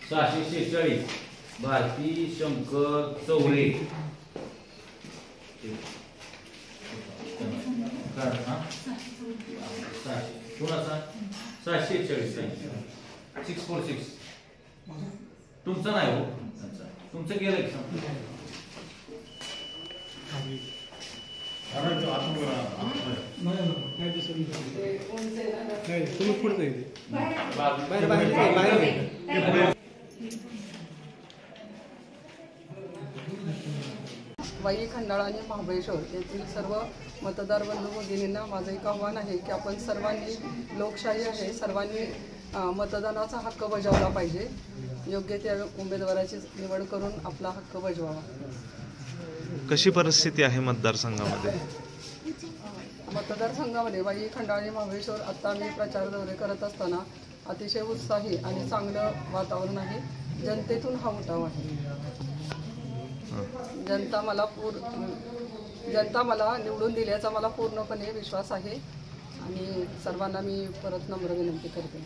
646 भारती शंकर चौरे कोणाचा 646 646 तुमचं नाही हो तुमचं गेलं की वाई, खंडाळा आणि महाबळेश्वर येथील सर्व मतदार बंधू भगिनींना माझं एक आव्हान आहे की आपण सर्वांनी, लोकशाही आहे, सर्वांनी मतदानाचा हक्क बजावला पाहिजे. योग्य त्या उमेदवाराची निवड करून आपला हक्क बजवावा. कशी परिस्थिती आहे मतदारसंघामध्ये? मतदारसंघामध्ये वाई, खंडाळा आणि महाबळेश्वर आता मी प्रचार दौरे करत असताना अतिशय उत्साही आणि चांगलं वातावरण आहे. जनतेतून हा उठाव आहे. जनता मला निवडून दिल्याचा मला पूर्णपणे विश्वास आहे आणि सर्वांना मी परत नम्र विनंती करते.